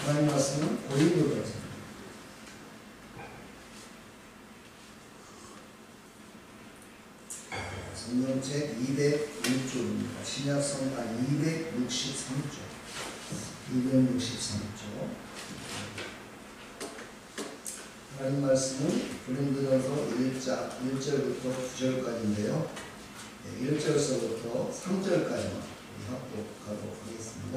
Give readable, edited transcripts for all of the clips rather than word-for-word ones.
하나님 말씀은 고린도전서 성경책 201쪽입니다. 신약성경 263쪽. 263쪽. 하나님 말씀은 고린도전서 1절부터 9절까지인데요. 1절서부터 3절까지만 합독하도록 하겠습니다.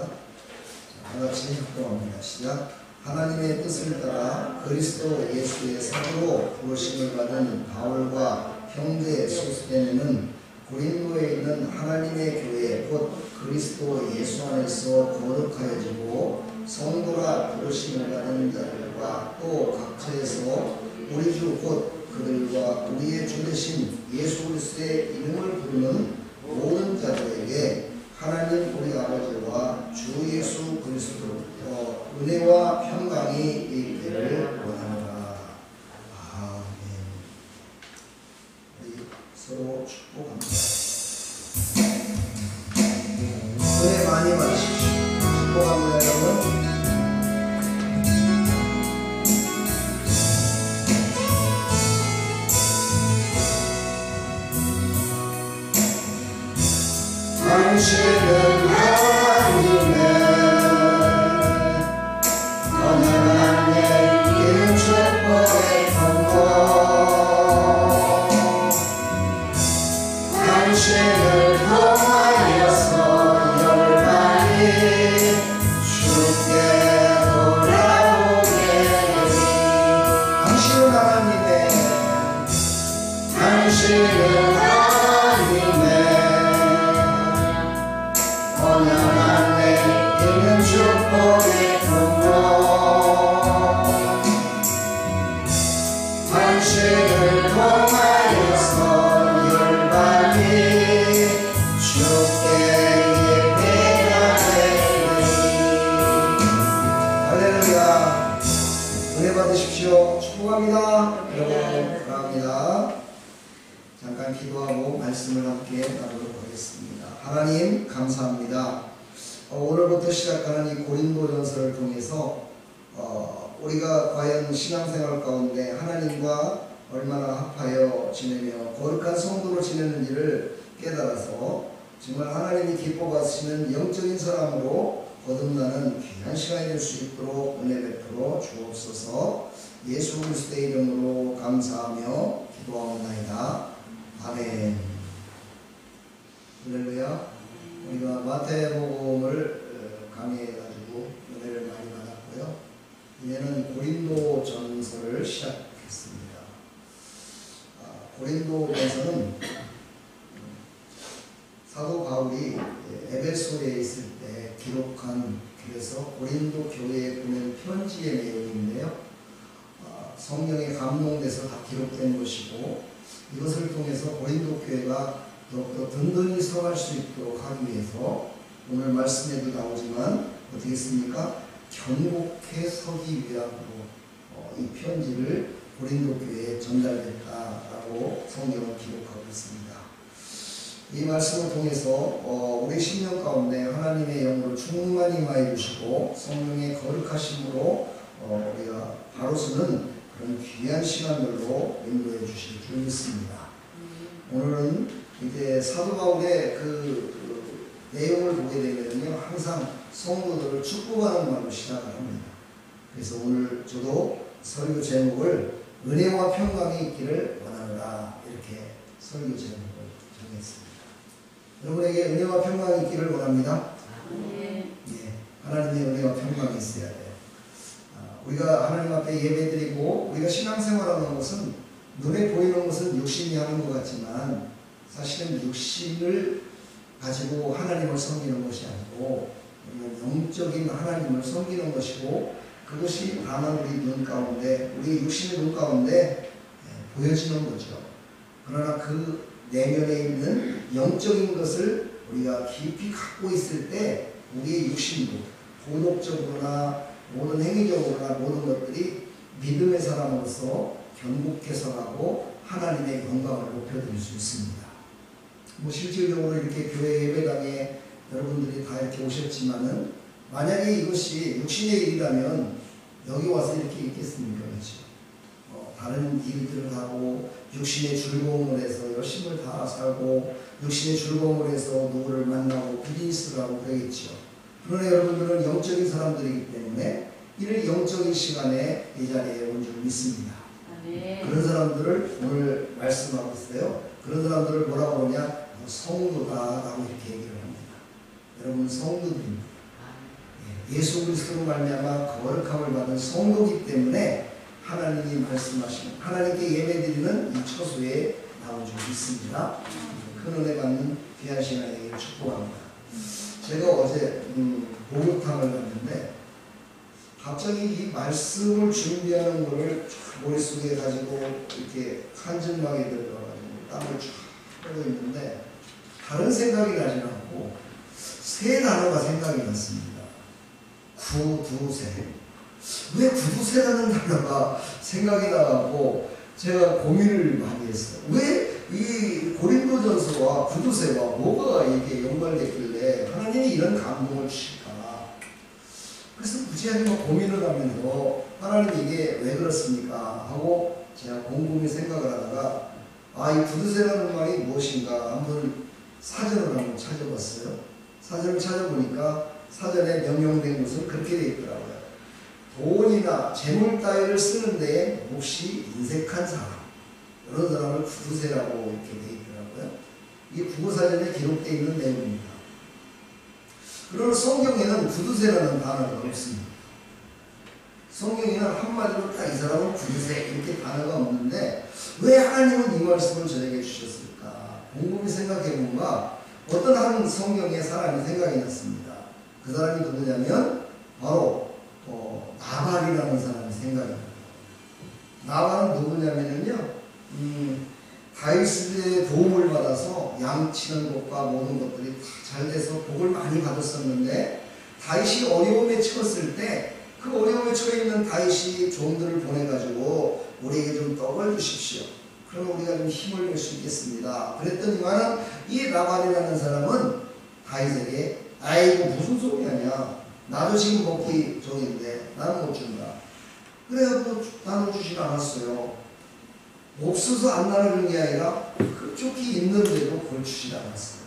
자, 다같이 합독합니다. 시작. 하나님의 뜻을 따라 그리스도 예수의 사도로 부르심을 받은 바울과 형제 소스데네는 고린도에 있는 하나님의 교회 곧 그리스도 예수 안에서 거룩하여지고 성도라 부르심을 받은 자들과 또 각처에서 우리 주 곧 그들과 우리의 주 되신 예수 그리스도의 이름을 부르는 모든 자들에게 하나님 우리 아버지와 주 예수 그리스도로부터 은혜와 평강이 있기를 원합니다. 아멘. 우리 서로 축복합니다. 은혜 많이 받으십시오. 축복합니다, 여러분. 당신은 하나님의 원한한 내 축복의 통로 당신을 통하여서 열방이 주께 돌아오게 되리 당신은 하나님의 당신은 원한한 내 있는 축복의 통로 당신을 통하여서 열방이 주께 예배가 되리 할렐루야. 은혜 받으십시오. 축복합니다. 여러분 사랑합니다. 잠깐 기도하고 말씀을 함께 나누도록 하겠습니다. 하나님 감사합니다. 오늘부터 시작하는 이 고린도전서를 통해서 우리가 과연 신앙생활 가운데 하나님과 얼마나 합하여 지내며 거룩한 성도로 지내는지를 깨달아서 정말 하나님이 기뻐 받으시는 영적인 사람으로 거듭나는 귀한 시간이 될 수 있도록 은혜 베풀어 주옵소서. 예수 그리스도의 이름으로 감사하며 기도하옵나이다. 아멘. 할렐루야. 우리가 마태복음을 강의해가지고 은혜를 많이 받았고요. 이제는 고린도전서를 시작했습니다. 고린도전서는 사도 바울이 에베소에 있을 때 기록한, 그래서 고린도 교회에 보낸 편지의 내용인데요. 성령에 감동돼서 다 기록된 것이고, 이것을 통해서 고린도 교회가 더욱더 든든히 서갈 수 있도록 하기 위해서 오늘 말씀에도 나오지만 어떻게 했습니까? 견고케 서기 위함으로 이 편지를 고린도 교회에 전달했다라고 성경은 기록하고 있습니다. 이 말씀을 통해서 우리 심령 가운데 하나님의 영으로 충만히 임하여 주시고 성령의 거룩하심으로 우리가 바로 서는 그런 귀한 시간들로 인도해 주실 줄 믿습니다. 오늘은 이제 사도 바울의 그 내용을 보게 되면요, 항상 성도들을 축복하는 말로 시작을 합니다. 그래서 오늘 저도 설교 제목을 은혜와 평강이 있기를 원하노라, 이렇게 설교 제목을 정했습니다. 여러분에게 은혜와 평강이 있기를 원합니다. 예, 하나님의 은혜와 평강이 있어야 돼요. 우리가 하나님 앞에 예배드리고 우리가 신앙생활하는 것은 눈에 보이는 것은 육신이 하는 것 같지만 사실은 육신을 가지고 하나님을 섬기는 것이 아니고 영적인 하나님을 섬기는 것이고, 그것이 다만 우리 눈 가운데, 우리 육신의 눈 가운데 보여지는 거죠. 그러나 그 내면에 있는 영적인 것을 우리가 깊이 갖고 있을 때 우리의 육신도 도덕적으로나 모든 행위적으로나 모든 것들이 믿음의 사람으로서 견고해서 가고 하나님의 영광을 높여드릴 수 있습니다. 실질적으로 이렇게 교회 예배당에 여러분들이 다 이렇게 오셨지만은 만약에 이것이 육신의 일이라면 여기 와서 이렇게 있겠습니까? 그렇죠? 다른 일들을 하고 육신의 즐거움을 해서 열심을 다 살고 육신의 즐거움을 해서 누구를 만나고 비즈니스를 하고 그러겠죠. 그러나 여러분들은 영적인 사람들이기 때문에 이를 영적인 시간에 이 자리에 온 줄 믿습니다. 네. 그런 사람들을 오늘 말씀하고 있어요. 그런 사람들을 뭐라고 그러냐? 성도다라고 이렇게 얘기를 합니다. 여러분 성도들입니다. 예수 그리스도로 말미암아 거룩함을 받은 성도이기 때문에 하나님이 말씀하시는 하나님께 예배드리는 이 처소에 나온 줄 믿습니다. 큰 은혜 받는 귀한 시간에 되기를 축복합니다. 제가 어제 목욕탕을 갔는데 갑자기 이 말씀을 준비하는 것을 머릿속에 가지고 이렇게 한증막에 들어가가지고 땀을 쫙 빼고 있는데 다른 생각이 나지 않고 세 단어가 생각이 났습니다. 구두세. 왜 구두세라는 단어가 생각이 나고 제가 고민을 많이 했어요. 왜 이 고린도전서와 구두세와 뭐가 이게 연관됐길래 하나님이 이런 감동을 주실까? 그래서 무지하게 막 고민을 하면서 하나님 이게 왜 그렇습니까? 하고 제가 곰곰이 생각을 하다가 이 구두세라는 말이 무엇인가 한번 사전을 한번 찾아봤어요. 사전을 찾아보니까 사전에 명명된 것은 그렇게 되어 있더라고요. 돈이나 재물 따위를 쓰는 데에 몹시 인색한 사람, 이런 사람을 구두세라고 이렇게 되어 있더라고요. 이게 국어사전에 기록되어 있는 내용입니다. 그러나 성경에는 구두세라는 단어가 없습니다. 성경에는 한마디로 딱 이 사람은 구두세 이렇게 단어가 없는데 왜 하나님은 이 말씀을 저에게 주셨을까? 곰곰이 생각해 보면 어떤 한 성경의 사람이 생각이 났습니다. 그 사람이 누구냐면 바로 나발이라는 사람이 생각이 나요. 나발은 누구냐면요, 다윗의 도움을 받아서 양치는 것과 모든 것들이 다 잘 돼서 복을 많이 받았었는데 다윗이 어려움에 처했을 때 그 어려움에 처해 있는 다윗이 종들을 보내가지고 우리에게 좀 떡을 주십시오. 그러면 우리가 좀 힘을 낼 수 있겠습니다. 그랬더니만은 이 나발이라는 사람은 다윗에게 아이고 무슨 소리 하냐, 나도 지금 먹기 저기인데 나는 못 준다. 그래가지고 나눠주지 않았어요. 없어서 안 나눠준 게 아니라 그쪽이 있는데도 그걸 주지 않았어요.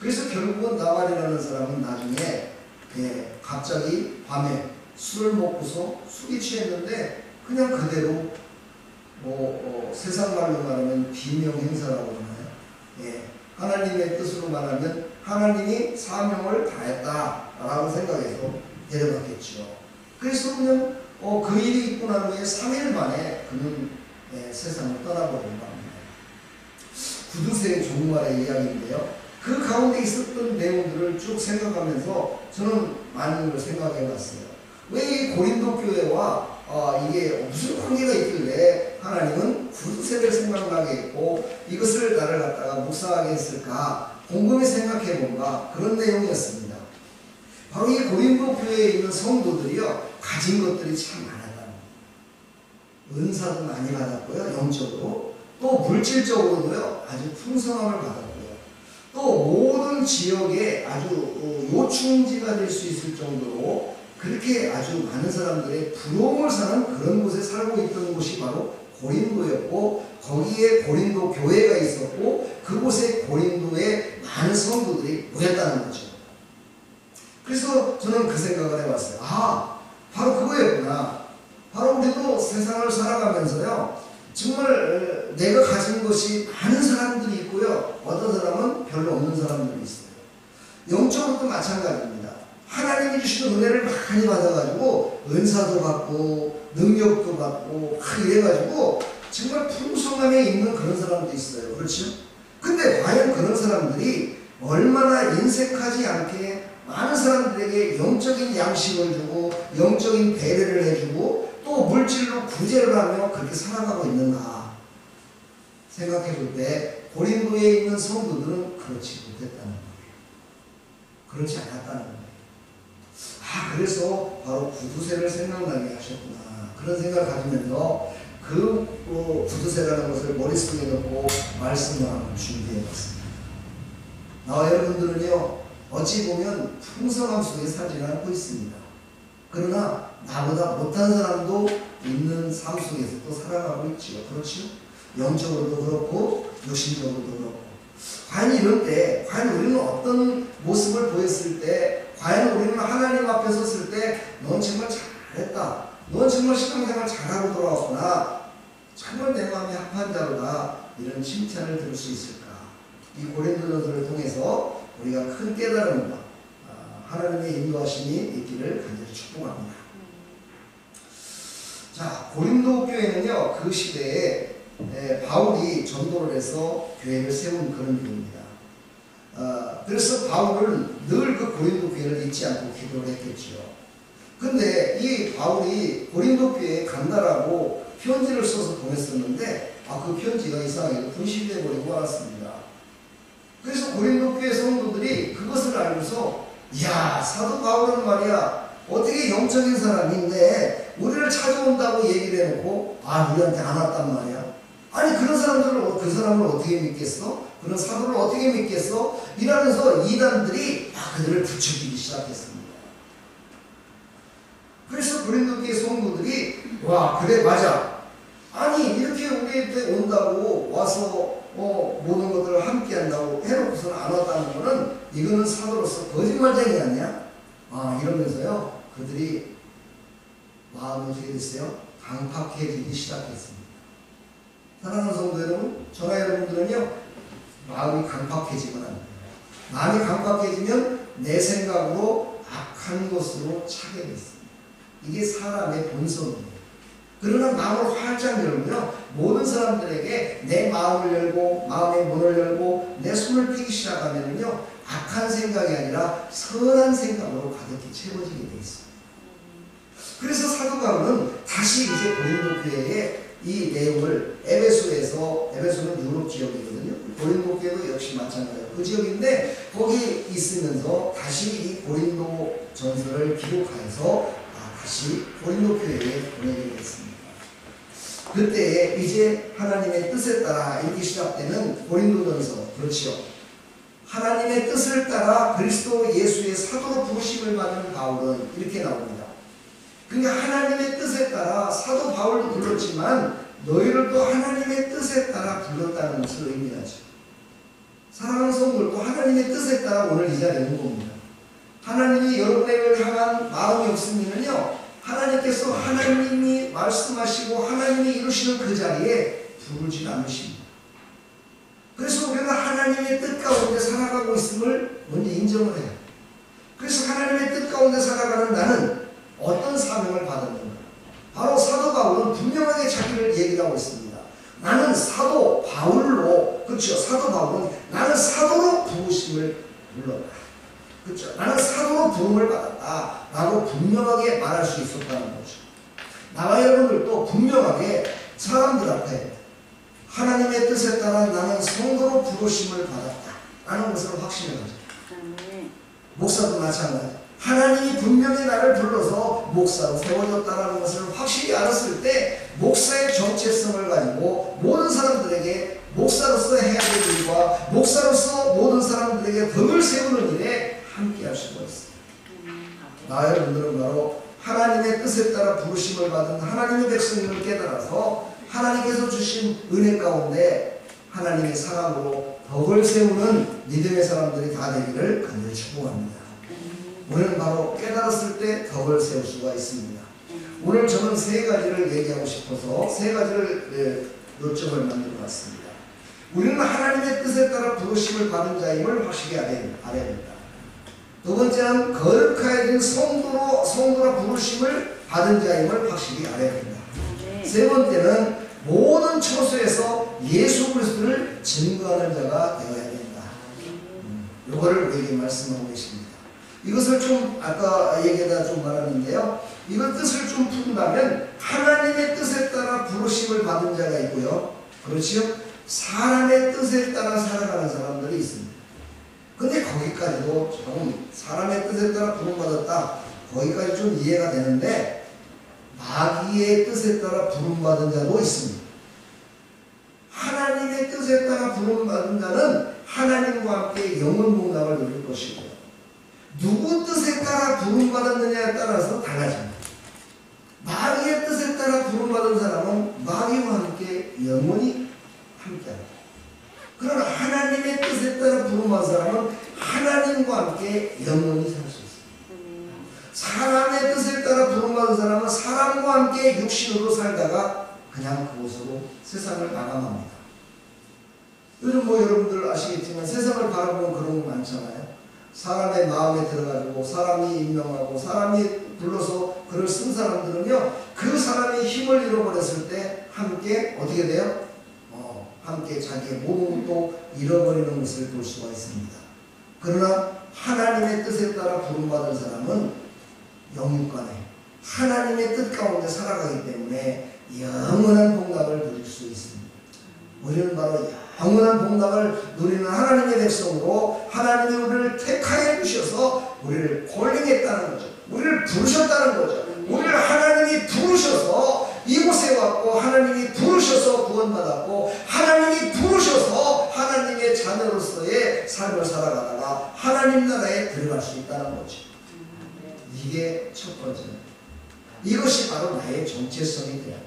그래서 결국은 나발이라는 사람은 나중에 갑자기 밤에 술을 먹고서 술이 취했는데 그냥 그대로 세상 말로 말하면 비명행사라고 하나요? 하나님의 뜻으로 말하면 하나님이 사명을 다했다라고 생각해서 데려갔겠죠. 그래서 그냥 그 일이 있고 난 후에 3일 만에 그는 세상을 떠나버린 겁니다. 구두쇠의 종말의 이야기인데요. 그 가운데 있었던 내용들을 쭉 생각하면서 저는 많은 걸 생각해 봤어요. 왜 이 고린도 교회와 이게 무슨 관계가 있길래 하나님은 구두쇠를 생각나게 했고 이것을 나를 갖다가 묵상하게 했을까 곰곰이 생각해 본가 그런 내용이었습니다. 바로 이 고린도 교회에 있는 성도들이요 가진 것들이 참 많았다. 은사도 많이 받았고요, 영적으로 또 물질적으로도요 아주 풍성함을 받았고요. 또 모든 지역에 아주 요충지가 될 수 있을 정도로 그렇게 아주 많은 사람들의 부러움을 사는 그런 곳에 살고 있던 곳이 바로 고린도였고 거기에 고린도 교회가 있었고 그곳에 고린도에 많은 성도들이 모였다는 거죠. 그래서 저는 그 생각을 해봤어요. 바로 그거였구나. 바로 우리도 세상을 살아가면서요 정말 내가 가진 것이 많은 사람들이 있고요 어떤 사람은 별로 없는 사람들이 있어요. 영적으로도 마찬가지입니다. 하나님이 주시는 은혜를 많이 받아가지고 은사도 받고 능력도 받고 이래가지고 정말 풍성함에 있는 그런 사람도 있어요. 그렇죠? 근데 과연 그런 사람들이 얼마나 인색하지 않게 많은 사람들에게 영적인 양식을 주고 영적인 배려를 해주고 또 물질로 구제를 하며 그렇게 살아가고 있는가 생각해 볼 때 고린도에 있는 성도들은 그렇지 못했다는 거예요. 그렇지 않았다는 거예요. 그래서 바로 구두쇠를 생각나게 하셨구나 그런 생각을 가지면서 그 구두쇠라는 것을 머릿속에 넣고 말씀을 한번 준비해 봤습니다. 나와 여러분들은요 어찌 보면 풍성함 속에 살지 않고 있습니다. 그러나 나보다 못한 사람도 있는 삶 속에서 또 살아가고 있지요. 그렇죠? 영적으로도 그렇고 육신적으로도 그렇고. 과연 이럴 때, 과연 우리는 어떤 모습을 보였을 때, 과연 우리는 하나님 앞에 섰을 때 넌 정말 잘했다, 넌 정말 신앙생활 잘하고 돌아왔구나, 정말 내 마음이 합한 자로다, 이런 칭찬을 들을 수 있을까? 이 고린도전서를 통해서 우리가 큰 깨달음과 하나님의 인도하심이 있기를 간절히 축복합니다. 자, 고린도 교회는요, 그 시대에 바울이 전도를 해서 교회를 세운 그런 교회입니다. 그래서 바울은 늘 그 고린도 교회를 잊지 않고 기도를 했겠죠. 근데 이 바울이 고린도 교회에 간다라고 편지를 써서 보냈었는데, 그 편지가 이상하게 분실되어 버리고 말았습니다. 그래서 고린도 교회 성도들이 그것을 알고서, 이야, 사도 바울은 말이야, 어떻게 영적인 사람인데 우리를 찾아온다고 얘기를 해놓고 우리한테 안 왔단 말이야. 아니, 그런 사람들을, 그 사람을 어떻게 믿겠어? 그런 사도를 어떻게 믿겠어? 이러면서 이단들이 그들을 부추기기 시작했습니다. 그래서 고린도 교회 성도들이, 와, 그래, 맞아, 아니 이렇게 우리한테 온다고 와서 모든 것들을 함께 한다고 해놓고서는 안 왔다는 거는 이거는 사도로서 거짓말쟁이 아니야? 이러면서요, 그들이 마음이 어떻게 됐어요? 강팍해지기 시작했습니다. 사랑하는 성도 여러분, 저나 여러분들은요, 마음이 강팍해지면 안 돼요. 마음이 강팍해지면 내 생각으로 악한 것으로 차게 됐습니다. 이게 사람의 본성이에요. 그러나 마음을 활짝 열고요, 모든 사람들에게 내 마음을 열고 마음의 문을 열고 내 손을 펴기 시작하면요, 악한 생각이 아니라 선한 생각으로 가득히 채워지게 돼 있습니다. 그래서 사도 바울은 다시 이제 고린도 교회에 이 내용을 에베소는 유럽 지역이거든요. 고린도 교회도 역시 마찬가지예요. 그 지역인데 거기 있으면서 다시 이 고린도 전서를 기록하여서 다시 고린도 교회에 보내게 됐습니다. 그때 이제 하나님의 뜻에 따라 읽기 시작되는 고린도전서, 그렇지요. 하나님의 뜻을 따라 그리스도 예수의 사도로 부르심을 받은 바울은 이렇게 나옵니다. 그러니까 하나님의 뜻에 따라 사도 바울도 불렀지만 너희를 또 하나님의 뜻에 따라 불렀다는 것을 의미하죠. 사랑하는 성도들도 하나님의 뜻에 따라 오늘 이 자리에 온 겁니다. 하나님이 여러분을 향한 마음이 없으면요, 하나님께서 하나님이 말씀하시고 하나님이 이루시는 그 자리에 부르지 않으십니다. 그래서 우리는 하나님의 뜻 가운데 살아가고 있음을 먼저 인정을 해요. 그래서 하나님의 뜻 가운데 살아가는 나는 어떤 사명을 받았는가? 바로 사도 바울은 분명하게 자기를 얘기를 하고 있습니다. 나는 사도 바울로, 그렇죠? 사도 바울은 나는 사도로 부르심을 불렀다. 그렇죠? 나는 사도로 부름을 받았다 라고 분명하게 말할 수 있었다는 거죠. 나와 여러분들도 분명하게 사람들 앞에 하나님의 뜻에 따라 나는 성도로 부르심을 받았다 라는 것을 확신을 가져. 목사도 마찬가지. 하나님이 분명히 나를 불러서 목사로 세워줬다는 것을 확실히 알았을 때 목사의 정체성을 가지고 모든 사람들에게 목사로서 해야 될 일과 목사로서 모든 사람들에게 덕을 세우는 일에 함께 할 수가 있습니다. 나 여러분들은 바로 하나님의 뜻에 따라 부르심을 받은 하나님의 백성임을 깨달아서 하나님께서 주신 은혜 가운데 하나님의 사랑으로 덕을 세우는 믿음의 사람들이 다 되기를 간절히 축복합니다. 우리는 바로 깨달았을 때 덕을 세울 수가 있습니다. 오늘 저는 세 가지를 얘기하고 싶어서 세 가지를 요점을 만들어 봤습니다. 우리는 하나님의 뜻에 따라 부르심을 받은 자임을 확실히 알아야 됩니다. 두 번째는 거룩하여진 성도로 부르심을 받은 자임을 확실히 알아야 됩니다. 세 번째는 모든 처소에서 예수 그리스도를 증거하는 자가 되어야 된다. 요거를 우리에게 말씀하고 계십니다. 이것을 좀 아까 얘기하다 좀 말았는데요. 이걸 뜻을 좀 푼다면 하나님의 뜻에 따라 부르심을 받은 자가 있고요. 그렇지요? 사람의 뜻에 따라 살아가는 사람들이 있습니다. 근데 거기까지도 조금 사람의 뜻에 따라 부름받았다, 거기까지 좀 이해가 되는데 마귀의 뜻에 따라 부름받은 자도 있습니다. 하나님의 뜻에 따라 부름받은 자는 하나님과 함께 영원 복락을 누릴 것이고, 누구 뜻에 따라 부름받았느냐에 따라서 달라집니다. 마귀의 뜻에 따라 부름받은 사람은 마귀와 함께 영원히 함께합니다. 그러나 하나님의 뜻에 따라 부름받은 사람은 하나님과 함께 영원히 살 수 있습니다. 사람의 뜻에 따라 부름받은 사람은 사람과 함께 육신으로 살다가 그냥 그곳으로 세상을 마감합니다. 요즘 여러분들 아시겠지만 세상을 바라보면 그런 거 많잖아요. 사람의 마음에 들어가지고 사람이 임명하고 사람이 불러서 글을 쓴 사람들은요, 그 사람이 힘을 잃어버렸을 때 함께 어떻게 돼요? 함께 자기의 모든 것도 잃어버리는 것을 볼 수가 있습니다. 그러나 하나님의 뜻에 따라 부름받은 사람은 영육간에 하나님의 뜻 가운데 살아가기 때문에 영원한 복락을 누릴 수 있습니다. 우리는 바로 영원한 복락을 누리는 하나님의 백성으로 하나님이 우리를 택하여 주셔서 우리를 콜링했다는 거죠. 우리를 부르셨다는 거죠. 우리를 하나님이 부르셔서 이곳에 왔고, 하나님이 부르셔서 구원받았고, 하나님이 부르셔서 하나님의 자녀로서의 삶을 살아가다가 하나님 나라에 들어갈 수 있다는 거죠. 이게 첫 번째입니다. 이것이 바로 나의 정체성이 돼요.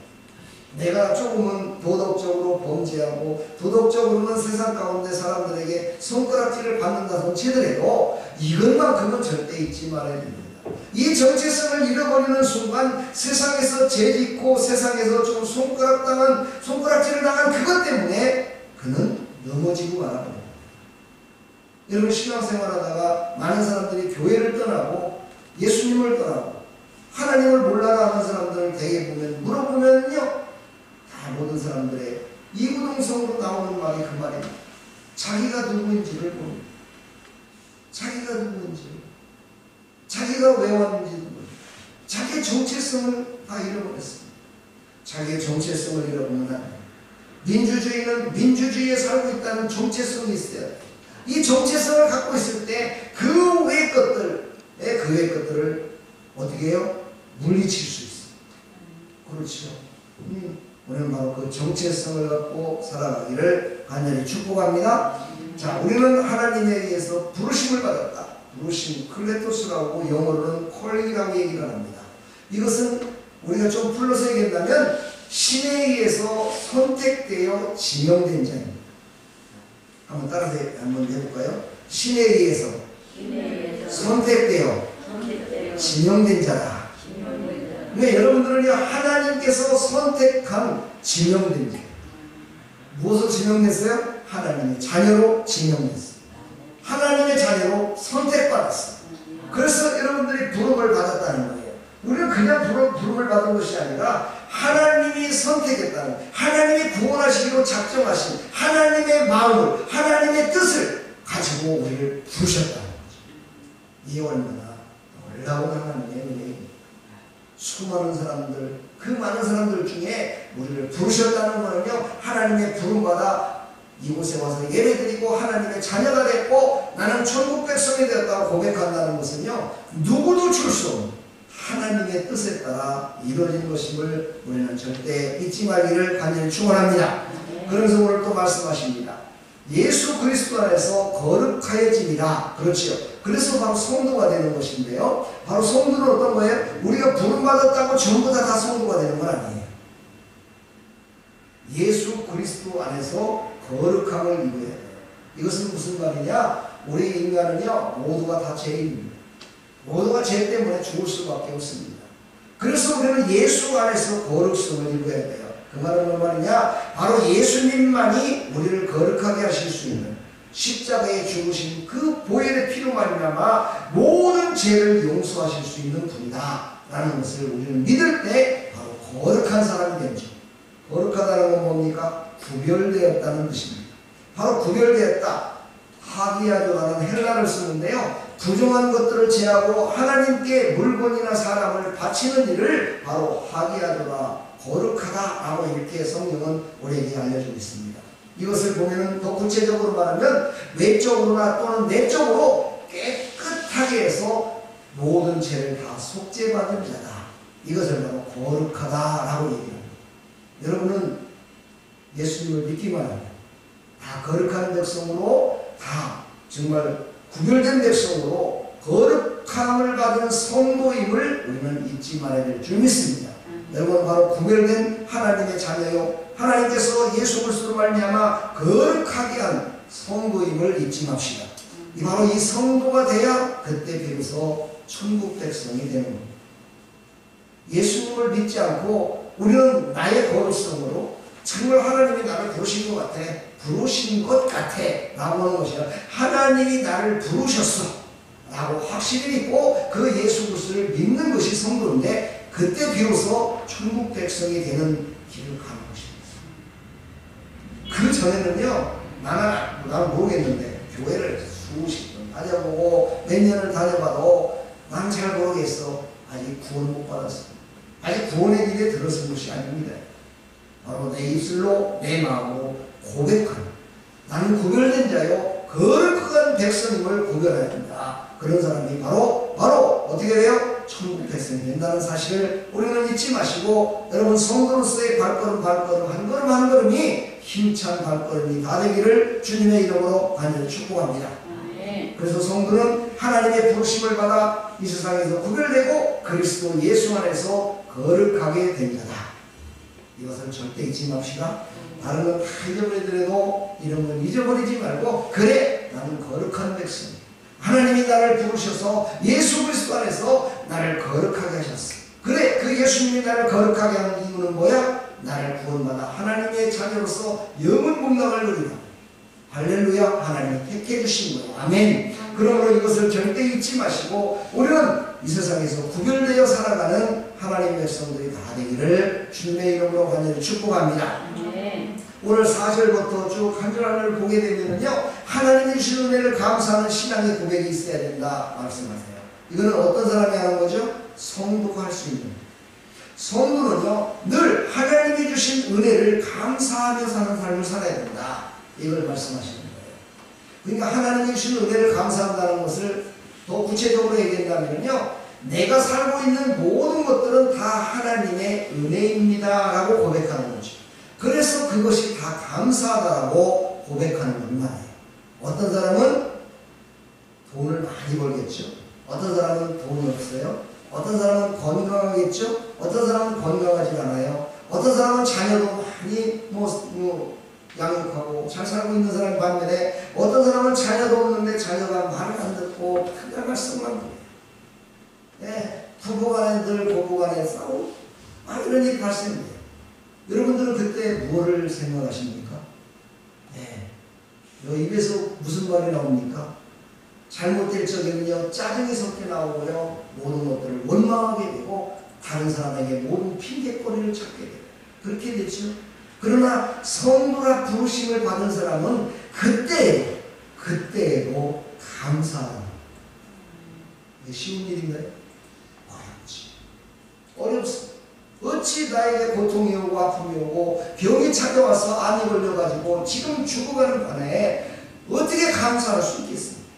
내가 조금은 도덕적으로 범죄하고 도덕적으로는 세상 가운데 사람들에게 손가락질을 받는다고 치더라도 이것만큼은 절대 잊지 말아야 됩니다. 이 정체성을 잃어버리는 순간 세상에서 죄짓고 세상에서 좀 손가락질을 당한 그것 때문에 그는 넘어지고 말아버립니다. 여러분, 신앙생활하다가 많은 사람들이 교회를 떠나고 예수님을 떠나고 하나님을 몰라라 하는 사람들을 대개 보면 물어보면요, 다 모든 사람들의 이구동성으로 나오는 말이 그 말입니다. 자기가 누구인지를 모릅니다. 자기가 누구인지, 자기가 왜 왔는지도 모릅니다. 자기의 정체성을 다 잃어버렸습니다. 자기의 정체성을 잃어버리면 안 돼요. 민주주의는 민주주의에 살고 있다는 정체성이 있어요. 이 정체성을 갖고 있을 때 그 외의 것들을 어떻게 해요? 물리칠 수 있어요. 그렇죠. 우리는 바로 그 정체성을 갖고 살아가기를 간절히 축복합니다. 자, 우리는 하나님에 의해서 부르심을 받았다. 부르심, 클레토스라고 영어로는 콜링이라고 얘기를 합니다. 이것은 우리가 좀 풀러서 얘기한다면 신에 의해서 선택되어 지명된 자입니다. 한번 따라서 한번 해볼까요? 신에 의해서 선택되어 지명된 자다. 근데 여러분들은요, 하나님께서 선택한 지명된 자. 무엇으로 지명됐어요? 하나님의 자녀로 지명됐어요. 하나님의 자녀로 선택받았어요. 그래서 여러분들이 부름을 받았다는 거예요. 우리는 그냥 부름을 받은 것이 아니라 하나님이 선택했다는, 하나님이 구원하시기로 작정하신 하나님의 마음을, 하나님의 뜻을 가지고 우리를 부르셨다는 거죠. 이 얼마나 놀라운 하나님의 은혜입니다. 수많은 사람들, 그 많은 사람들 중에 우리를 부르셨다는 거는요, 하나님의 부름받아 이곳에 와서 예배드리고 하나님의 자녀가 됐고 나는 천국 백성이 되었다고 고백한다는 것은요, 누구도 줄 수 없는 하나님의 뜻에 따라 이루어진 것임을 우리는 절대 잊지 말기를 간절히 축원합니다. 그러면서 오늘 또 말씀하십니다. 예수 그리스도 안에서 거룩하여짐이라. 그렇지요. 그래서 바로 성도가 되는 것인데요, 바로 성도는 어떤 거예요? 우리가 부름받았다고 전부 다 성도가 되는 건 아니에요. 예수 그리스도 안에서 거룩함을 입어야 돼요. 이것은 무슨 말이냐? 우리 인간은요, 모두가 다 죄인입니다. 모두가 죄 때문에 죽을 수밖에 없습니다. 그래서 우리는 예수 안에서 거룩성을 입어야 돼요. 그 말은 무슨 말이냐? 바로 예수님만이 우리를 거룩하게 하실 수 있는, 십자가에 죽으신 그 보혈의 피로 말미암아 모든 죄를 용서하실 수 있는 분이다 라는 것을 우리는 믿을 때 바로 거룩한 사람이 되죠. 거룩하다는 건 뭡니까? 구별되었다는 뜻입니다. 바로 구별되었다. 하기야조라는 헬라를 쓰는데요, 부정한 것들을 제하고 하나님께 물건이나 사람을 바치는 일을 바로 하기야조라, 거룩하다 라고 이렇게 성경은 우리에게 알려주고 있습니다. 이것을 보면 더 구체적으로 말하면 외적으로나 또는 내적으로 깨끗하게 해서 모든 죄를 다 속죄받은 자다. 이것을 바로 거룩하다 라고 얘기합니다. 여러분은 예수님을 믿기만 하면 다 거룩한 백성으로, 다 정말 구별된 백성으로 거룩함을 받은 성도임을 우리는 잊지 말아야 될 줄 믿습니다. 여러분 바로 구별된 하나님의 자녀요, 하나님께서 예수 그리스도로 말미암아 거룩하게 한 성도임을 잊지 맙시다. 바로 이 성도가 돼야 그때 비로소 천국 백성이 되는 겁니다. 예수님을 믿지 않고 우리는 나의 거룩성으로 정말 하나님이 나를 부르신 것 같아, 부르신 것 같아 라고 하는 것이 아니라 하나님이 나를 부르셨어 라고 확실히 믿고 그 예수 그리스도를 믿는 것이 성도인데, 그때 비로소 천국 백성이 되는 길을 가는 것입니다. 그 전에는요, 나는 모르겠는데 교회를 수십 번 다녀보고 몇 년을 다녀봐도 난 잘 모르겠어. 아직 구원 못 받았어. 아직 구원의 길에 들어선 것이 아닙니다. 바로 내 입술로 내 마음으로 고백하는, 나는 구별된 자요 거룩한 백성임을 구별해야 된다. 그런 사람이 바로 어떻게 돼요? 천국 백성이 된다는 사실을 우리는 잊지 마시고, 여러분 성도로서의 발걸음 한 걸음 한 걸음이 힘찬 발걸음이 다 되기를 주님의 이름으로 간절히 축복합니다. 그래서 성도는 하나님의 부르심을 받아 이 세상에서 구별되고 그리스도 예수 안에서 거룩하게 됩니다. 이것을 절대 잊지 맙시다. 다른 건 다 잊어버리더라도 이름을 잊어버리지 말고, 그래 나는 거룩한 백성, 하나님이 나를 부르셔서 예수 그리스도 안에서 나를 거룩하게 하셨어. 그래 그 예수님이 나를 거룩하게 하는 이유는 뭐야? 나를 구원받아 하나님의 자녀로서 영원 복락을 누리다. 할렐루야. 하나님이 택해 주신 거예요. 아멘. 그러므로 이것을 절대 잊지 마시고 우리는 이 세상에서 구별되어 살아가는 하나님의 백성들이 다 되기를 주님의 이름으로 간절히 축복합니다. 오늘 4절부터 쭉 한 절 한 절을 보게 되면요, 하나님이 주신 은혜를 감사하는 신앙의 고백이 있어야 된다 말씀하세요. 이거는 어떤 사람이 하는 거죠? 성도가 할 수 있는. 성도는요 늘 하나님이 주신 은혜를 감사하며 사는 삶을 살아야 된다, 이걸 말씀하시는 거예요. 그러니까 하나님이 주신 은혜를 감사한다는 것을 더 구체적으로 얘기한다면요, 내가 살고 있는 모든 것들은 다 하나님의 은혜입니다 라고 고백하는 거죠. 그래서 그것이 다 감사하다라고 고백하는 것만이에요. 어떤 사람은 돈을 많이 벌겠죠. 어떤 사람은 돈이 없어요. 어떤 사람은 건강하겠죠. 어떤 사람은 건강하지 않아요. 어떤 사람은 자녀도 많이 양육하고 잘 살고 있는 사람 반면에 어떤 사람은 자녀도 없는데 자녀가 말을 안 듣고 그냥 말씀만 해요. 네, 부부간에 늘 고부간에 싸우고 이런 일이 발생돼요. 여러분들은 그때 무엇을 생각하십니까? 네, 너 입에서 무슨 말이 나옵니까? 잘못될 적에는요 짜증이 섞여 나오고요, 모든 것들을 원망하게 되고 다른 사람에게 모든 핑계거리를 찾게 돼요. 그렇게 됐죠. 그러나 성도라 부르심을 받은 사람은 그때에도 감사하는, 이게 쉬운 일인가요? 어렵습니다. 어찌 나에게 고통이 오고 아픔이 오고 병이 찾아와서 암이 걸려가지고 지금 죽어가는 판에 어떻게 감사할 수 있겠습니까?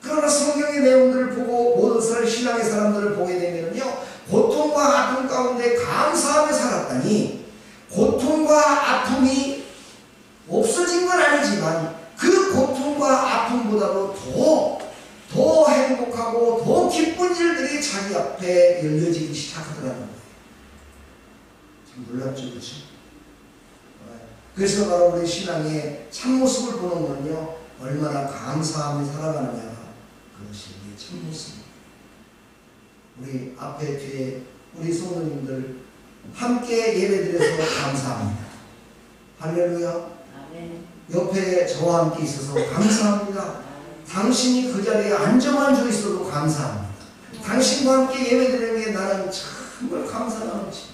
그러나 성경의 내용들을 보고 모든 신앙의 사람들을 보게 되면요, 고통과 아픔 가운데 감사하며 살았다니, 고통과 아픔이 없어진 건 아니지만 그 고통과 아픔보다도 더 행복하고 더 기쁜 일들이 자기 앞에 열려지기 시작하더라는 거예요. 참 놀랍죠, 그렇죠? 그래서 바로 우리 신앙의 참모습을 보는 건요, 얼마나 감사하며 살아가느냐, 그것이 우리의 참모습입니다. 우리 앞에 뒤에 우리 성도님들 함께 예배드려서 감사합니다. 할렐루야. 옆에 저와 함께 있어서 감사합니다. 당신이 그 자리에 앉아만 져 있어도 감사합니다. 당신과 함께 예배드리는 게 나는 정말 감사가 넘칩니다.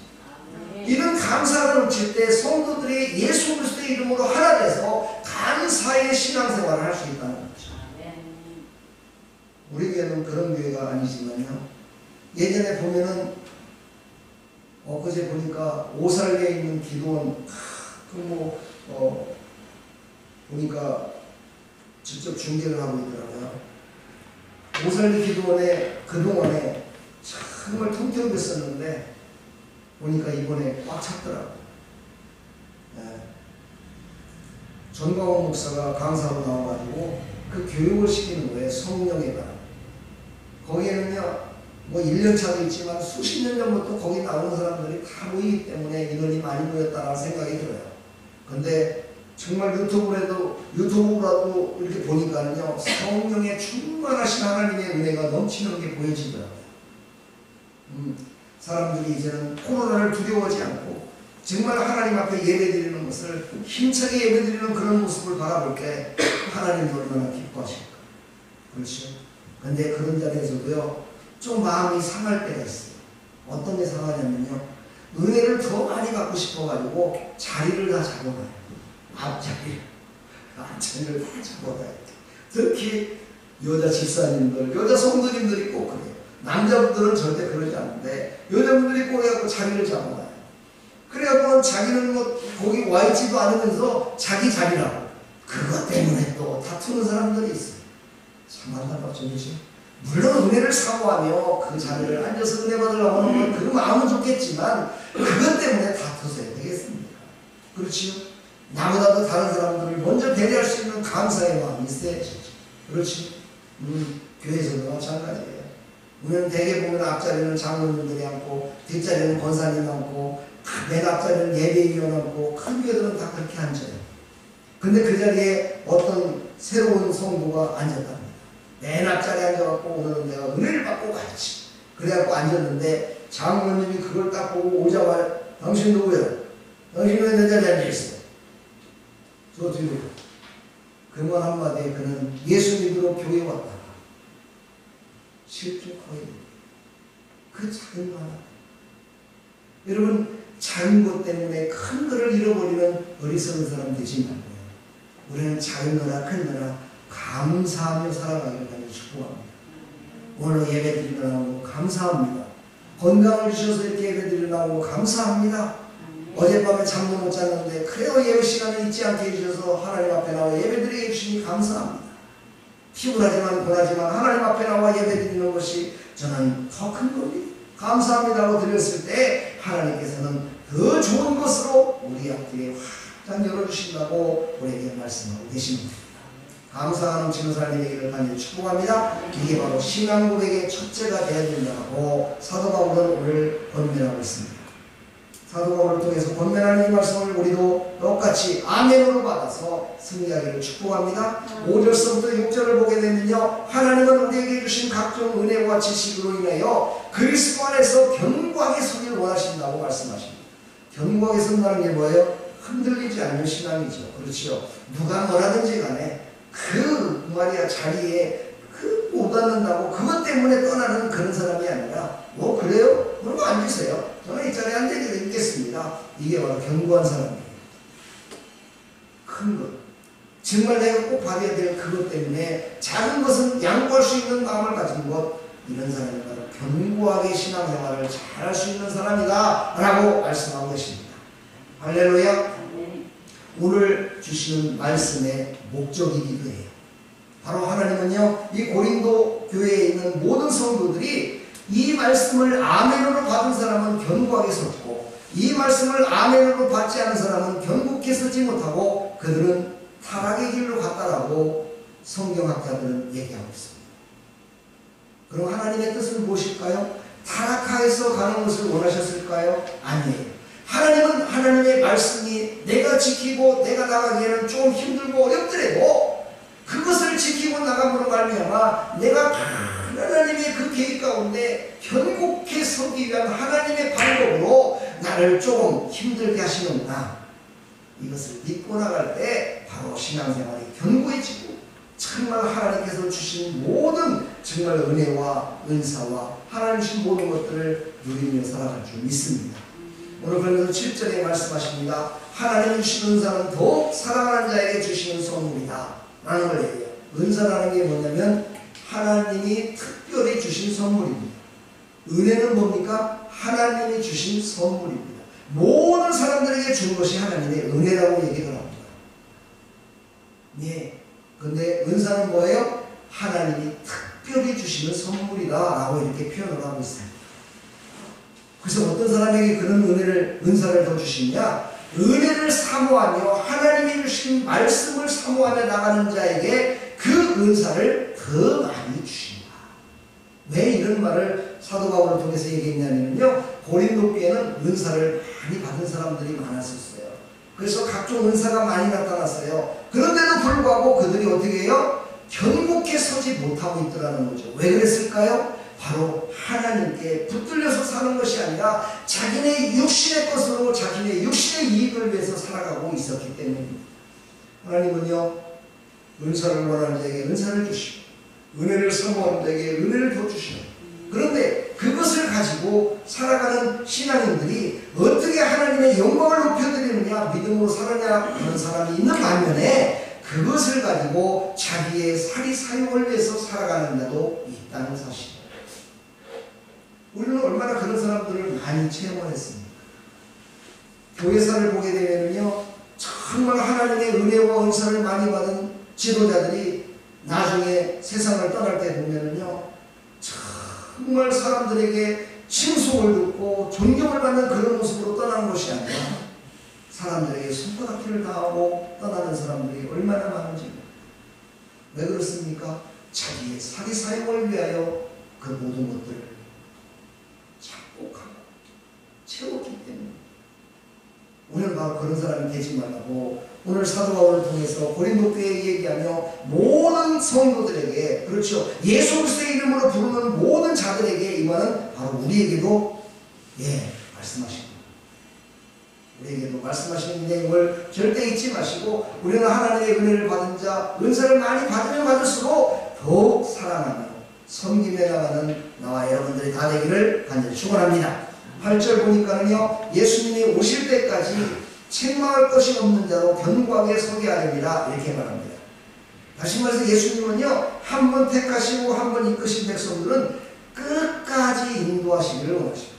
이런 감사가 넘칠 때 성도들이 예수 그리스도의 이름으로 하나 돼서 감사의 신앙생활을 할 수 있다는 거죠. 우리 교회는 그런 교회가 아니지만요, 예전에 보면은 엊그제 보니까 오살계에 있는 기도원 보니까 직접 중계를 하고 있더라고요. 오살계 기도원에 그동안에 정말 통통 됐었는데 보니까 이번에 꽉 찼더라고요. 전광훈 목사가 강사로 나와가지고 그 교육을 시키는 거예요. 성령에 관한. 거기에는요, 뭐 1년차도 있지만 수십 년 전부터 거기 나오는 사람들이 다 모이기 때문에 인원이 많이 모였다는 생각이 들어요. 근데 정말 유튜브라도 이렇게 보니까는요, 성령의 충만하신 하나님의 은혜가 넘치는 게 보여지더라고요. 사람들이 이제는 코로나를 두려워하지 않고 정말 하나님 앞에 예배드리는 것을 힘차게 예배드리는 그런 모습을 바라볼 때 하나님도 얼마나 기뻐하실까. 그렇죠? 근데 그런 자리에서도요, 좀 마음이 상할 때가 있어요. 어떤 게 상하냐면요, 은혜를 더 많이 받고 싶어가지고 자리를 다 잡아놔요. 앞자리를 다 잡아놔요. 특히 여자 집사님들, 여자 성도님들이 꼭 그래요. 남자분들은 절대 그러지 않는데 여자분들이 꼭 해갖고 자리를 잡아놔요. 그래갖고 자기는 뭐 거기 와있지도 않으면서 자기 자리라고 그것 때문에 또 다투는 사람들이 있어요. 참 안타깝죠, 그렇지? 물론 은혜를 사모하며 그 자리를 앉아서 은혜 받으려고 하는 건 그 마음은 좋겠지만 그것 때문에 다투서야 되겠습니까? 그렇지요? 나보다도 다른 사람들을 먼저 배려할 수 있는 감사의 마음이 있어야지. 그렇지? 교회에서도 마찬가지예요. 우리는 대개 보면 앞자리는 장로님들이 앉고 뒷자리는 권사님 앉고 맨 앞자리는 예배위원 앉고 큰 교회들은 다 그렇게 앉아요. 근데 그 자리에 어떤 새로운 성도가 앉았답니다. 맨 앞자리에 앉아갖고 오늘은 내가 은혜를 받고 갔지. 그래갖고 앉았는데 장로님이 그걸 딱 보고 오자마자 당신 누구야? 당신 왜 내 자리에 앉아있어? 저 뒤로. 그 말 한마디에 그는 예수 믿으러 교회에 왔다가 실족하게 그 작은 거 하나. 여러분, 작은 것 때문에 큰 거를 잃어버리는 어리석은 사람 되지 말고요. 우리는 작은 거나 큰 거나 감사하며 살아가기를 간절히 축복합니다. 오늘 예배드리러 나오고 감사합니다. 건강을 주셔서 이렇게 예배드리러 나오고 감사합니다. 어젯밤에 잠도 못 잤는데 그래도 예배 시간을 잊지 않게 해주셔서 하나님 앞에 나와 예배드리게 해주시니 감사합니다. 피곤하지만 고나지만 하나님 앞에 나와 예배드리는 것이 저는 더 큰 겁니다. 감사합니다 하고 드렸을 때 하나님께서는 더 좋은 것으로 우리 앞뒤에 확장 열어주신다고 우리에게 말씀하고 계십니다. 감사하는 지도사님 얘기를 간절히 축복합니다. 이게 바로 신앙 고백의 첫째가 되어야 된다고 사도 바울은 오늘 권면하고 있습니다. 사도 바울을 통해서 권면하는 이 말씀을 우리도 똑같이 아멘으로 받아서 승리하기를 축복합니다. 5절서부터 6절을 보게 되면요, 하나님은 우리에게 주신 각종 은혜와 지식으로 인하여 그리스도 안에서 견고하게 서기를 원하신다고 말씀하십니다. 견고하게 선다는 게 뭐예요? 흔들리지 않는 신앙이죠. 그렇죠. 누가 뭐라든지 간에 그 말이야 자리에 못 앉는다고 그것 때문에 떠나는 그런 사람이 아니라 뭐 그래요? 그럼 앉으세요. 저는 이 자리에 앉아있기로 있겠습니다. 이게 바로 견고한 사람이에요. 큰 것. 정말 내가 꼭 받아야 될 그것 때문에 작은 것은 양보할 수 있는 마음을 가진 것, 이런 사람이 바로 견고하게 신앙생활을 잘할 수 있는 사람이다 라고 말씀하고 계십니다. 할렐루야. 오늘 주시는 말씀의 목적이기도 해요. 바로 하나님은요, 이 고린도 교회에 있는 모든 성도들이 이 말씀을 아멘으로 받은 사람은 견고하게 섰고 이 말씀을 아멘으로 받지 않은 사람은 견고하게 서지 못하고 그들은 타락의 길로 갔다라고 성경학자들은 얘기하고 있습니다. 그럼 하나님의 뜻은 무엇일까요? 타락하여서 가는 것을 원하셨을까요? 아니에요. 하나님은 하나님의 말씀이 내가 지키고 내가 나가기에는 좀 힘들고 어렵더라도 그것을 지키고 나감으로 말미암아 내가 하나님의 그 계획 가운데 견고하게 서기 위한 하나님의 방법으로 나를 조금 힘들게 하시는구나. 이것을 믿고 나갈 때 바로 신앙생활이 견고해지고 정말 하나님께서 주신 모든 정말 은혜와 은사와 하나님 주신 모든 것들을 누리며 살아갈 줄 믿습니다. 오늘 그러면서 7절에 말씀하십니다. 하나님이 주신 은사는 더욱 사랑하는 자에게 주시는 선물이다 라는 걸 얘기해요. 은사라는 게 뭐냐면 하나님이 특별히 주신 선물입니다. 은혜는 뭡니까? 하나님이 주신 선물입니다. 모든 사람들에게 준 것이 하나님의 은혜라고 얘기를 합니다. 예. 근데 은사는 뭐예요? 하나님이 특별히 주시는 선물이다 라고 이렇게 표현을 하고 있습니다. 그래서 어떤 사람에게 그런 은사를 더 주시냐? 은혜를 사모하며 하나님이 주신 말씀을 사모하며 나가는 자에게 그 은사를 더 많이 주신다. 왜 이런 말을 사도 바울을 통해서 얘기했냐면요, 고린도 교회는 은사를 많이 받은 사람들이 많았었어요. 그래서 각종 은사가 많이 나타났어요. 그런데도 불구하고 그들이 어떻게 해요? 견고하게 서지 못하고 있더라는 거죠. 왜 그랬을까요? 바로 하나님께 붙들려서 사는 것이 아니라 자기네 육신의 것으로 자기네 육신의 이익을 위해서 살아가고 있었기 때문입니다. 하나님은요, 은사를 원하는 자에게 은사를 주시고 은혜를 사모하는 자에게 은혜를 더 주시고, 그런데 그것을 가지고 살아가는 신앙인들이 어떻게 하나님의 영광을 높여드리느냐, 믿음으로 살느냐 그런 사람이 있는 반면에 그것을 가지고 자기의 사리사욕을 위해서 살아가는 자도 있다는 사실입니다. 우리는 얼마나 그런 사람들을 많이 체험을 했습니까? 교회사를 보게 되면요, 정말 하나님의 은혜와 은사를 많이 받은 지도자들이 나중에 세상을 떠날 때 보면은요, 정말 사람들에게 칭송을 듣고 존경을 받는 그런 모습으로 떠나는 것이 아니라 사람들에게 손바닥질을 당하고 떠나는 사람들이 얼마나 많은지. 왜 그렇습니까? 자기의 사리사욕을 위하여 그 모든 것들을 착복하고 채웠기 때문에. 오늘 바로 그런 사람이 되지 말라고 오늘 사도 바울을 통해서 고린도 교회에 얘기하며 모든 성도들에게, 그렇죠, 예수 그리스도의 이름으로 부르는 모든 자들에게 임하는 바로 우리에게도 말씀하십니다. 우리에게도 말씀하시는 내용을 절대 잊지 마시고, 우리는 하나님의 은혜를 받은 자, 은사를 많이 받으면 받을수록 더욱 사랑하며 섬김에 나가는 나와 여러분들이 다 되기를 간절히 축원합니다. 8절 보니까는요, 예수님이 오실 때까지 책망할 것이 없는 자로 견고하게 서게 하렵니다, 이렇게 말합니다. 다시 말해서 예수님은요, 한 번 택하시고 한 번 이끄신 백성들은 끝까지 인도하시기를 원하십니다.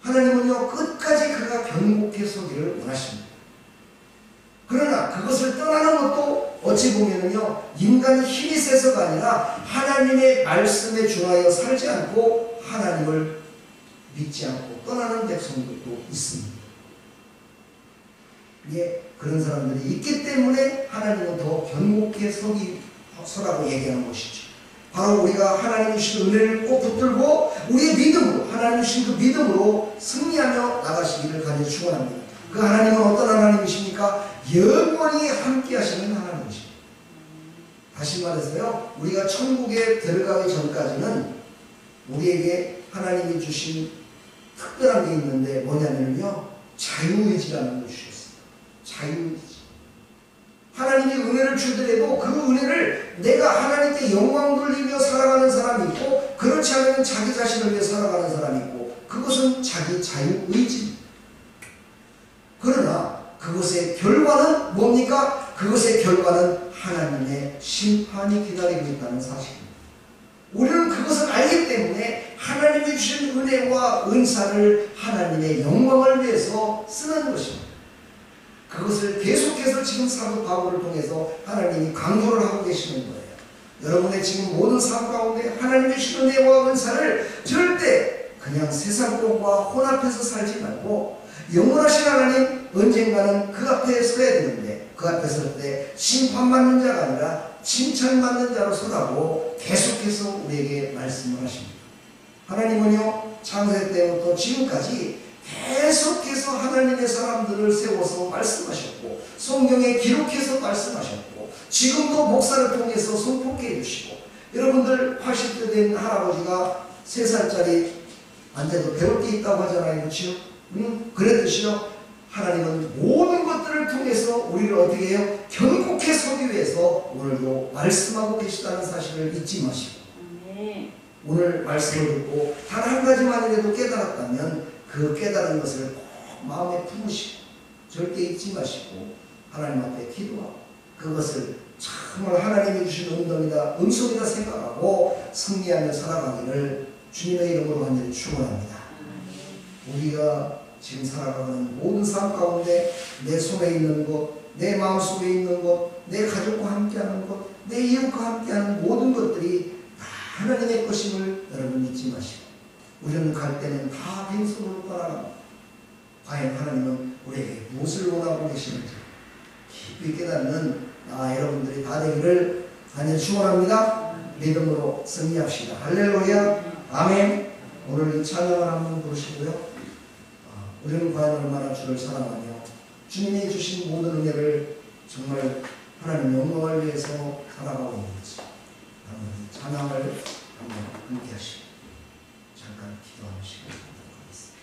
하나님은요, 끝까지 그가 견고하게 서기를 원하십니다. 그러나 그것을 떠나는 것도 어찌 보면은요, 인간이 힘이 세서가 아니라 하나님의 말씀에 준하여 살지 않고 하나님을 믿지 않고 떠나는 백성들도 있습니다. 그런 사람들이 있기 때문에 하나님은 더 견고하게 서라고 얘기하는 것이죠. 바로 우리가 하나님이 주신 은혜를 꼭 붙들고 우리의 믿음으로, 하나님이 주신 그 믿음으로 승리하며 나가시기를 간절히 축원합니다. 그 하나님은 어떤 하나님이십니까? 영원히 함께 하시는 하나님이십니다. 다시 말해서요, 우리가 천국에 들어가기 전까지는 우리에게 하나님이 주신 특별한 게 있는데 뭐냐면요, 자유의지라는 것이 주셨어요. 자유의지. 하나님이 은혜를 주더라도 그 은혜를 내가 하나님께 영광 돌리며 살아가는 사람이 있고, 그렇지 않으면 자기 자신을 위해 살아가는 사람이 있고, 그것은 자기 자유의지입니다. 그러나 그것의 결과는 뭡니까? 그것의 결과는 하나님의 심판이 기다리고 있다는 사실입니다. 우리는 그것을 알기 때문에 하나님이 주신 은혜와 은사를 하나님의 영광을 위해서 쓰는 것입니다. 그것을 계속해서 지금 사도 바울을 통해서 하나님이 강조를 하고 계시는 거예요. 여러분의 지금 모든 삶 가운데 하나님의 주신 은혜와 은사를 절대 그냥 세상 것과 혼합해서 살지 말고, 영원하신 하나님 언젠가는 그 앞에 서야 되는데, 그 앞에 설 때 심판받는 자가 아니라 칭찬받는 자로 서라고 계속해서 우리에게 말씀을 하십니다. 하나님은요, 창세 때부터 지금까지 계속해서 하나님의 사람들을 세워서 말씀하셨고, 성경에 기록해서 말씀하셨고, 지금도 목사를 통해서 선포해 주시고, 여러분들 80대 된 할아버지가 3살짜리 안돼도 배울 게 있다고 하잖아요. 그렇죠? 그랬듯이요, 하나님은 모든 것들을 통해서 우리를 어떻게 해요? 견고하게 서기 위해서 오늘도 말씀하고 계시다는 사실을 잊지 마시고, 오늘 말씀을 듣고 단 한 가지만이라도 깨달았다면 그 깨달은 것을 꼭 마음에 품으시고 절대 잊지 마시고 하나님 앞에 기도하고 그것을 정말 하나님이 주신 음성이다 생각하고 승리하며 살아가기를 주님의 이름으로 간절히 축원합니다. 우리가 지금 살아가는 모든 삶 가운데 내 손에 있는 것, 내 마음속에 있는 것, 내 가족과 함께하는 것, 내 이웃과 함께하는 모든 것들이 다 하나님의 것임을 여러분 잊지 마시고, 우리는 갈 때는 다 빈손으로 떠나갑니다. 과연 하나님은 우리에게 무엇을 원하고 계시는지 깊이 깨닫는 여러분들이 다 되기를 간절히 축원합니다. 믿음으로 승리합시다. 할렐루야. 아멘. 오늘 이 찬양을 한번 부르시고요. 우리는 과연 얼마나 주를 사랑하며 주님이 주신 모든 은혜를 정말 하나님 영광을 위해서 살아가고 있는지 한번 찬양을 한번 함께 하시고 잠깐 기도하는 시간 갖도록 하겠습니다.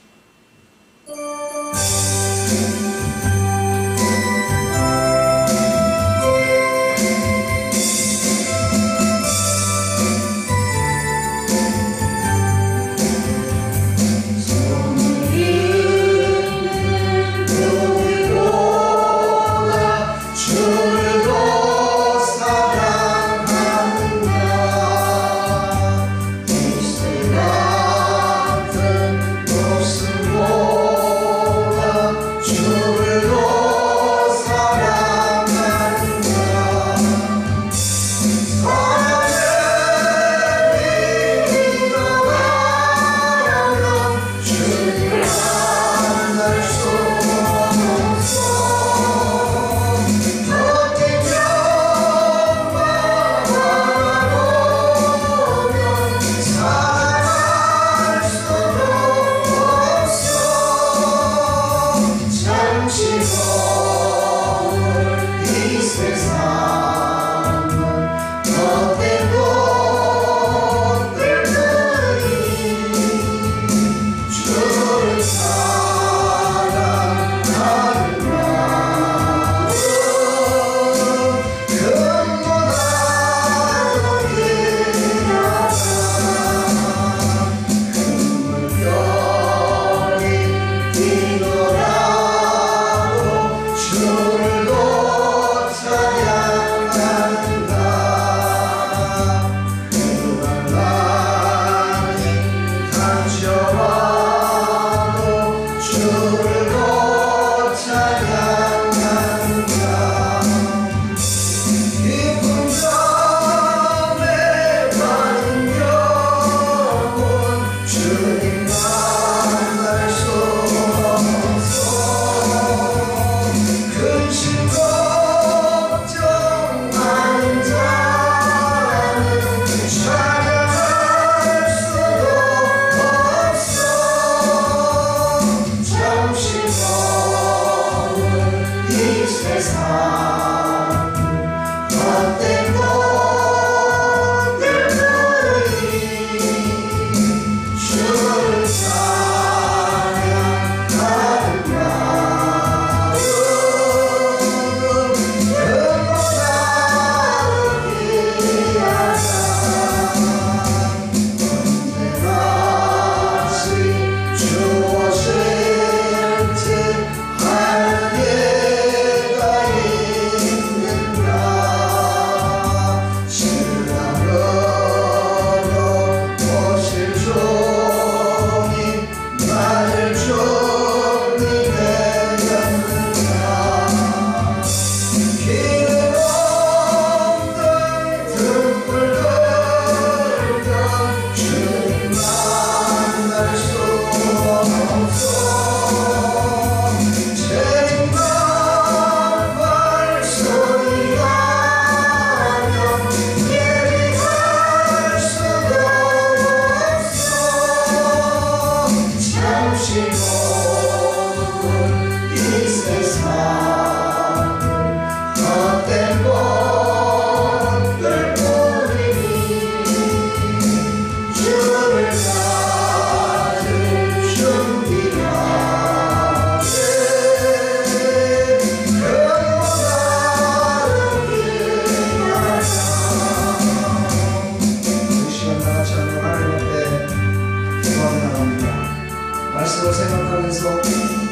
말씀을 생각하면서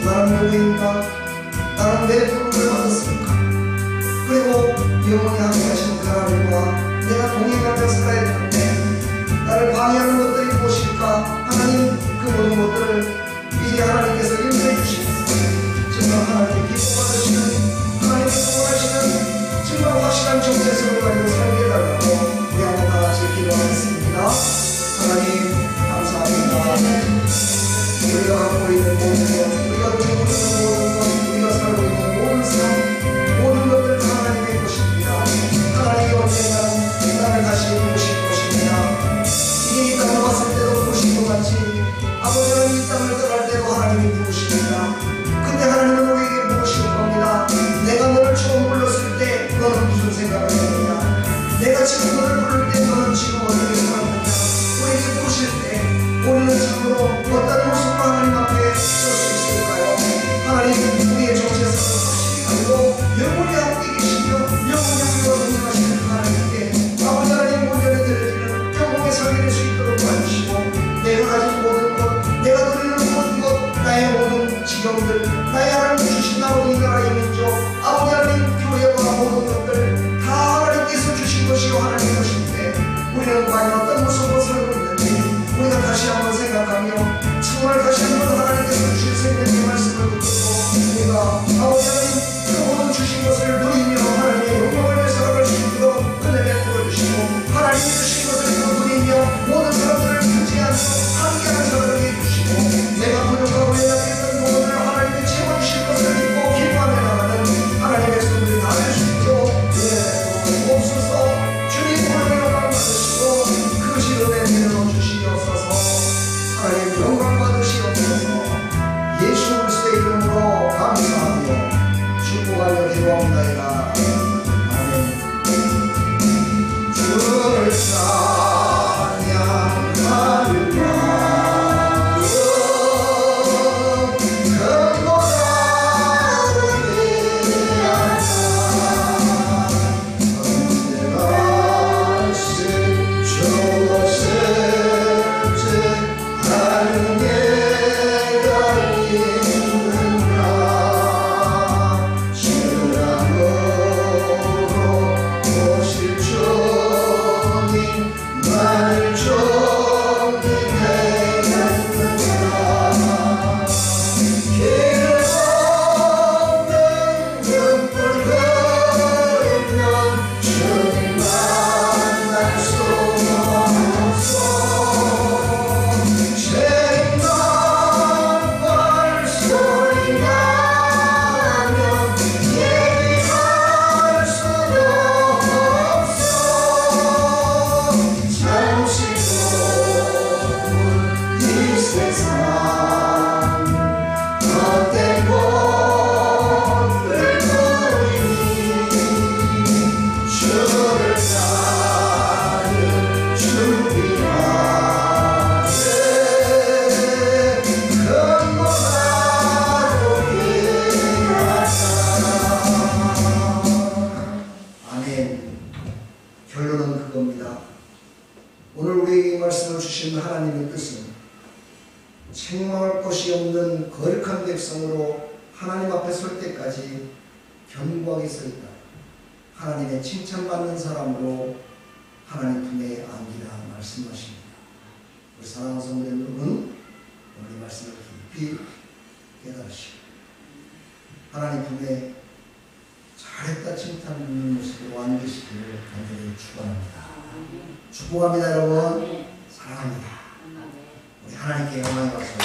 나는 누구인가? 나는 왜 부름을 받았을까? 그리고 영원히 함께 하신 그 하나님과 내가 동행하며 살아야 되는데 나를 방해하는 것들이 무엇일까? 하나님 그 모든 것들을 미리 하나님께서 인도해 주시면서 정말 하나님 기뻐받으시는 하나님께서 원하시는 정말 확실한 정체성을 가지고 살게 해달라고 우리 한번 다 같이 기도하겠습니다. 하나님 감사합니다. 우리가 갖고 있는 모든 것, 우리가 누리고 있는 모든 것, 우리가 살고 있는 모든 삶, 모든 것들 다 하나님의 것입니다. 하나님이 언젠가는 나를 다시 보실 것입니다. 것들, 나의 하나님 주신 아버지 나라의 민족, 아버지 하나님 교회와 모든 것들 다 하나님께서 주신 것이요 하나님의 것인데 우리는 과연 어떤 모습으로 살고 있는지 우리가 다시 한번 생각하며 정말 다시 한번 하나님께서 주신 생명의 말씀을 듣고 우리가 아버지 하나님 그 모든 주신 것을 누리며 하나님의 영광을 위해 살아갈 수 있도록 은혜 베풀어 주시고 하나님이 주신 것을 누리며 모든 사람들을 굳지 않고 함께하는 사람에게 해주시고 내가 부족하고 연약했던 부분을 하나님이 채워주실 것을 믿고 기뻐하며 나가는 하나님의 손들이 다 될 수 있도록 은혜 베풀어 옵소서. 주님 오늘 영광 받으시고 그 시간에 내려주시옵소서. 하나님 영광 받으시옵소서. 예수 그리스도의 이름으로 감사하며 축복하며 기도합니다. 아멘. 주를 결론은 그겁니다. 오늘 우리에게 말씀을 주신 하나님의 뜻은 책망할 것이 없는 거룩한 백성으로 하나님 앞에 설 때까지 견고하게 서 있다. 하나님의 칭찬받는 사람으로 하나님 품에 안기라 말씀하십니다. 우리 사랑하는 성도 여러분, 오늘 이 말씀을 깊이 깨달으시고 하나님 품에 잘했다 칭찬받는 모습으로 안기시기를 간절히 축원합니다. 축복합니다 여러분. 사랑합니다. 우리 하나님께 영광이 왔습니다.